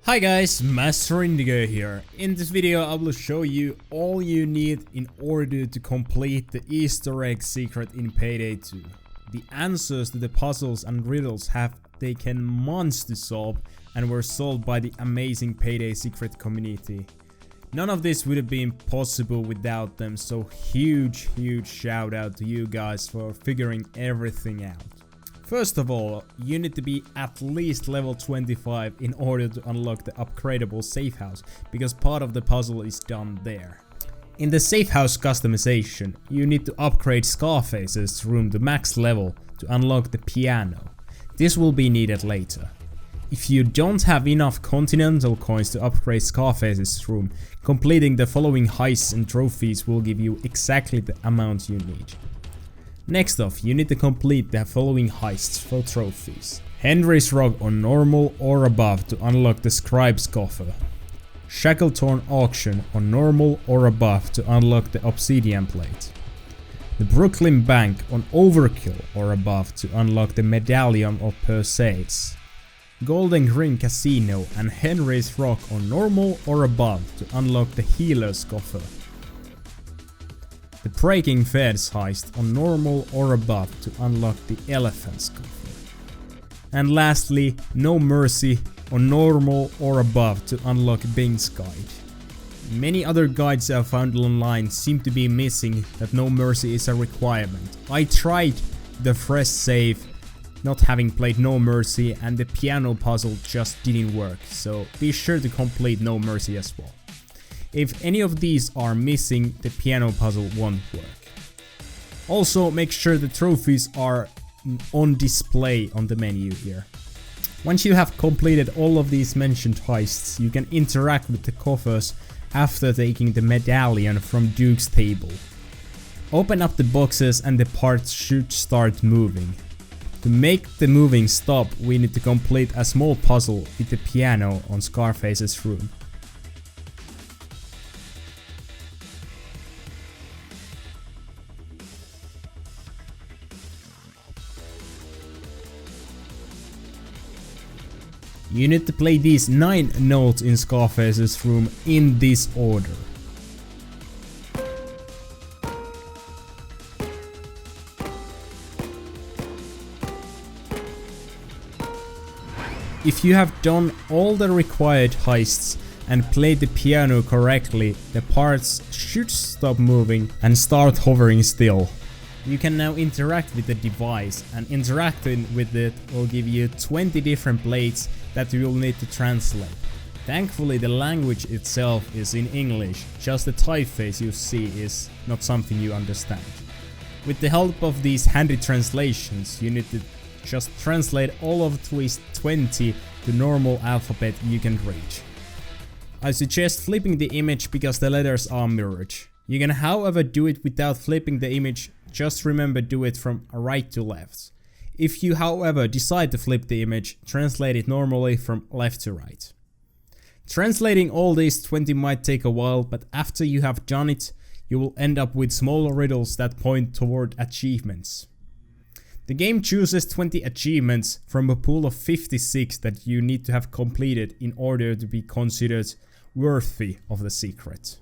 Hi guys, Master Indigo here. In this video I will show you all you need in order to complete the Easter egg secret in Payday 2. The answers to the puzzles and riddles have taken months to solve and were solved by the amazing Payday secret community. None of this would have been possible without them, so huge shout out to you guys for figuring everything out. First of all, you need to be at least level 25 in order to unlock the upgradable safe house, because part of the puzzle is done there. In the safe house customization, you need to upgrade Scarface's room to max level to unlock the piano. This will be needed later. If you don't have enough Continental coins to upgrade Scarface's room, completing the following heists and trophies will give you exactly the amount you need. Next off, you need to complete the following heists for trophies. Henry's Rock on normal or above to unlock the Scribe's Coffer. Shackleton Auction on normal or above to unlock the Obsidian Plate. The Brooklyn Bank on overkill or above to unlock the Medallion of Perseus. Golden Green Casino and Henry's Rock on normal or above to unlock the Healer's Coffer. The Breaking Feds heist on normal or above to unlock the Elephant's Coffer. And lastly, No Mercy on normal or above to unlock Bing's Guide. Many other guides I found online seem to be missing that No Mercy is a requirement. I tried the fresh save, not having played No Mercy, and the piano puzzle just didn't work, so be sure to complete No Mercy as well. If any of these are missing, the piano puzzle won't work. Also, make sure the trophies are on display on the menu here. Once you have completed all of these mentioned heists, you can interact with the coffers after taking the medallion from Duke's table. Open up the boxes and the parts should start moving. To make the moving stop, we need to complete a small puzzle with the piano on Scarface's room. You need to play these 9 notes in Scarface's room in this order. If you have done all the required heists and played the piano correctly, the parts should stop moving and start hovering still. You can now interact with the device, and interacting with it will give you 20 different plates that you will need to translate. Thankfully the language itself is in English, just the typeface you see is not something you understand. With the help of these handy translations, you need to just translate all of these 20 to normal alphabet you can reach. I suggest flipping the image because the letters are mirrored. You can however do it without flipping the image, just remember do it from right to left. If you however decide to flip the image, translate it normally from left to right. Translating all these 20 might take a while, but after you have done it, you will end up with smaller riddles that point toward achievements. The game chooses 20 achievements from a pool of 56 that you need to have completed in order to be considered worthy of the secret.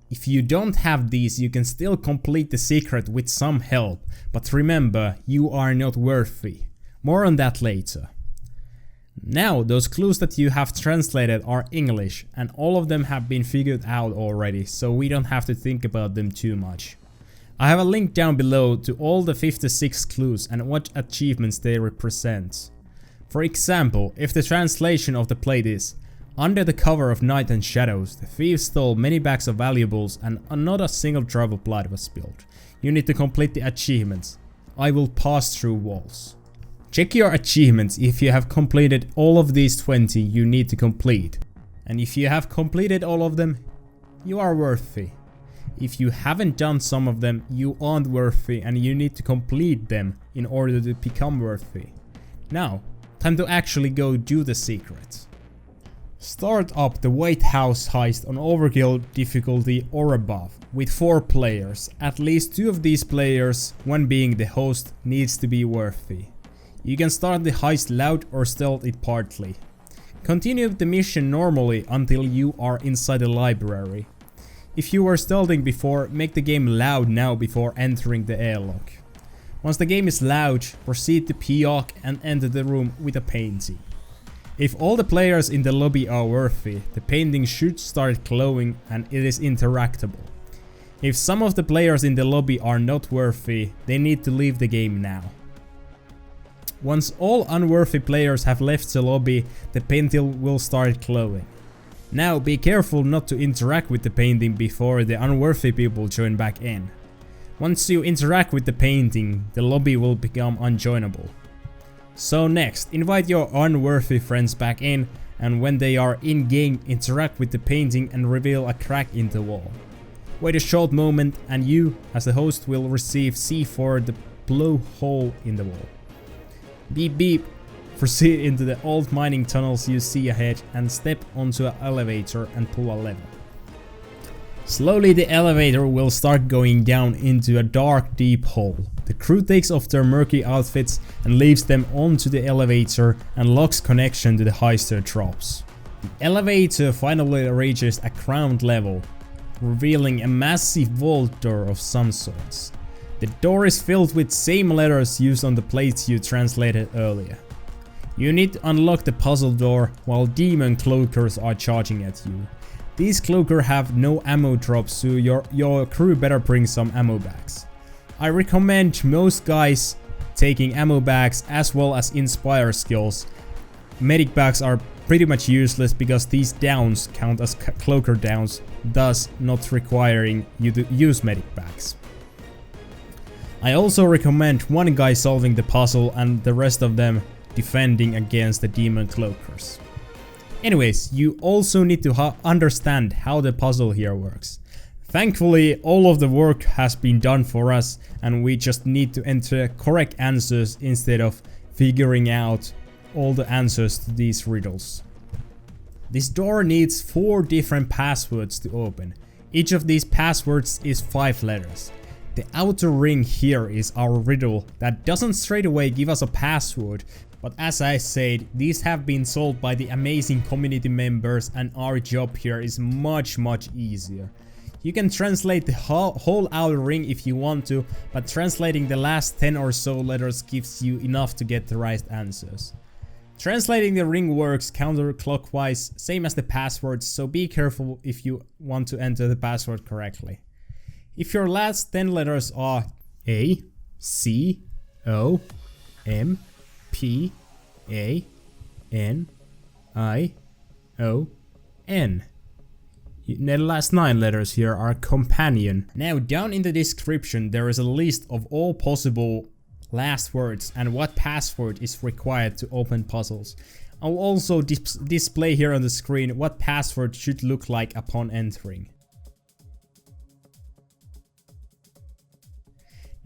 If you don't have these, you can still complete the secret with some help, but remember, you are not worthy. More on that later. Now, those clues that you have translated are English, and all of them have been figured out already, so we don't have to think about them too much. I have a link down below to all the 56 clues and what achievements they represent. For example, if the translation of the plate is under the cover of night and shadows, the thieves stole many bags of valuables and not a single drop of blood was spilled. You need to complete the achievements. I will pass through walls. Check your achievements if you have completed all of these 20 you need to complete. And if you have completed all of them, you are worthy. If you haven't done some of them, you aren't worthy and you need to complete them in order to become worthy. Now, time to actually go do the secret. Start up the White House heist on overkill difficulty or above with 4 players. At least 2 of these players, one being the host, needs to be worthy. You can start the heist loud or stealth it partly. Continue the mission normally until you are inside the library. If you were stealthing before, make the game loud now before entering the airlock. Once the game is loud, proceed to P.O.C. and enter the room with a painting. If all the players in the lobby are worthy, the painting should start glowing and it is interactable. If some of the players in the lobby are not worthy, they need to leave the game now. Once all unworthy players have left the lobby, the painting will start glowing. Now be careful not to interact with the painting before the unworthy people join back in. Once you interact with the painting, the lobby will become unjoinable. So next, invite your unworthy friends back in, and when they are in game, interact with the painting and reveal a crack in the wall. Wait a short moment and you, as the host, will receive C4, the blowhole in the wall. Beep beep. Proceed into the old mining tunnels you see ahead and step onto an elevator and pull a lever. Slowly the elevator will start going down into a dark deep hole. The crew takes off their murky outfits and leaves them onto the elevator, and Locke's connection to the heister drops. The elevator finally reaches a ground level, revealing a massive vault door of some sorts. The door is filled with same letters used on the plates you translated earlier. You need to unlock the puzzle door while demon cloakers are charging at you. These cloakers have no ammo drops, so your crew better bring some ammo bags. I recommend most guys taking ammo bags as well as inspire skills. Medic bags are pretty much useless because these downs count as cloaker downs, thus not requiring you to use medic bags. I also recommend one guy solving the puzzle and the rest of them defending against the demon cloakers. Anyways, you also need to understand how the puzzle here works. Thankfully, all of the work has been done for us and we just need to enter correct answers instead of figuring out all the answers to these riddles. This door needs 4 different passwords to open. Each of these passwords is 5 letters. The outer ring here is our riddle that doesn't straight away give us a password, but as I said, these have been solved by the amazing community members and our job here is much easier. You can translate the whole outer ring if you want to, but translating the last 10 or so letters gives you enough to get the right answers. Translating the ring works counterclockwise, same as the passwords, so be careful if you want to enter the password correctly. If your last 10 letters are A, C, O, M, P, A, N, I, O, N. The last 9 letters here are companion. Now down in the description there is a list of all possible last words and what password is required to open puzzles. I'll also display here on the screen what password should look like upon entering.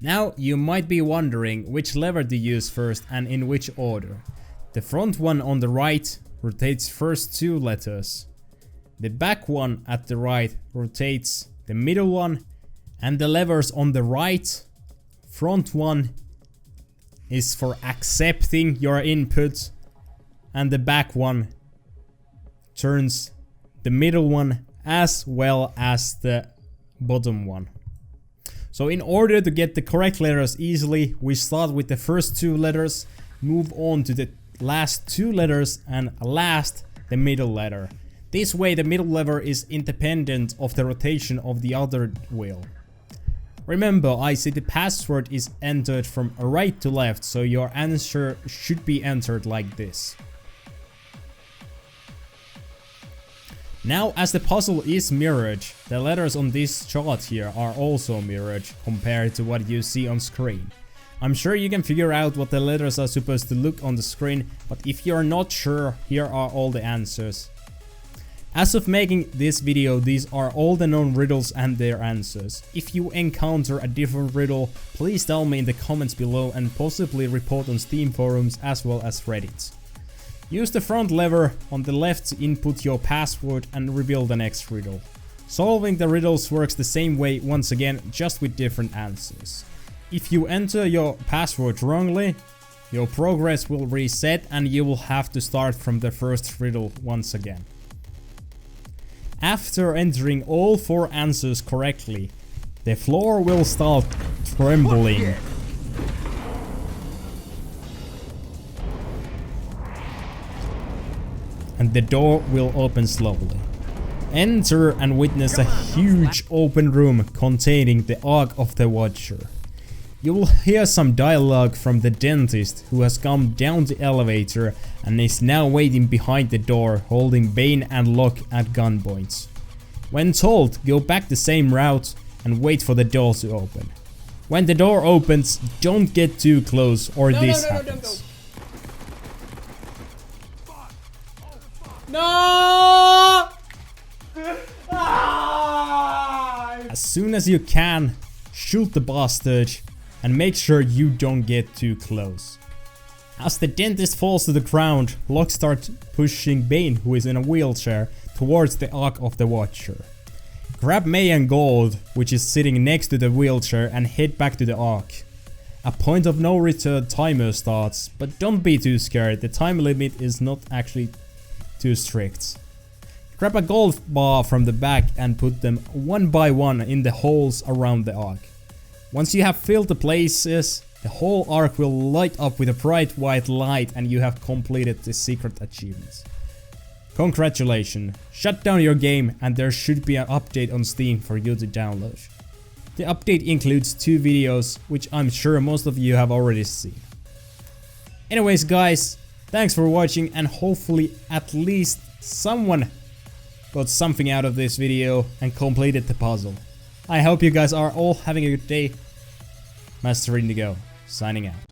Now you might be wondering which lever to use first and in which order. The front one on the right rotates first 2 letters. The back one at the right rotates the middle one, and the levers on the right, front one is for accepting your input, and the back one turns the middle one as well as the bottom one. So in order to get the correct letters easily, we start with the first 2 letters, move on to the last 2 letters, and last the middle letter. This way the middle lever is independent of the rotation of the other wheel. Remember, I said the password is entered from right to left, so your answer should be entered like this. Now, as the puzzle is mirrored, the letters on this chart here are also mirrored compared to what you see on screen. I'm sure you can figure out what the letters are supposed to look on the screen, but if you're not sure, here are all the answers. As of making this video, these are all the known riddles and their answers. If you encounter a different riddle, please tell me in the comments below and possibly report on Steam forums as well as Reddit. Use the front lever on the left to input your password and reveal the next riddle. Solving the riddles works the same way once again, just with different answers. If you enter your password wrongly, Your progress will reset and you will have to start from the first riddle once again. After entering all 4 answers correctly, the floor will start trembling. And the door will open slowly. Enter and witness a huge open room containing the Ark of the Watcher. You will hear some dialogue from the dentist who has come down the elevator and is now waiting behind the door holding Bane and Locke at gunpoint. When told, go back the same route and wait for the door to open. When the door opens, don't get too close or this happens. No! As soon as you can, shoot the bastard and make sure you don't get too close. As the dentist falls to the ground, Locke starts pushing Bane, who is in a wheelchair, towards the Ark of the Watcher. Grab May and Gold, which is sitting next to the wheelchair, and head back to the Ark. A point of no return timer starts, but don't be too scared, the time limit is not actually too strict. Grab a gold bar from the back and put them one by one in the holes around the Ark. Once you have filled the places, the whole Ark will light up with a bright white light and you have completed the secret achievement. Congratulations, shut down your game and there should be an update on Steam for you to download. The update includes 2 videos, which I'm sure most of you have already seen. Anyways guys, thanks for watching and hopefully at least someone got something out of this video and completed the puzzle. I hope you guys are all having a good day. Master Indigo, signing out.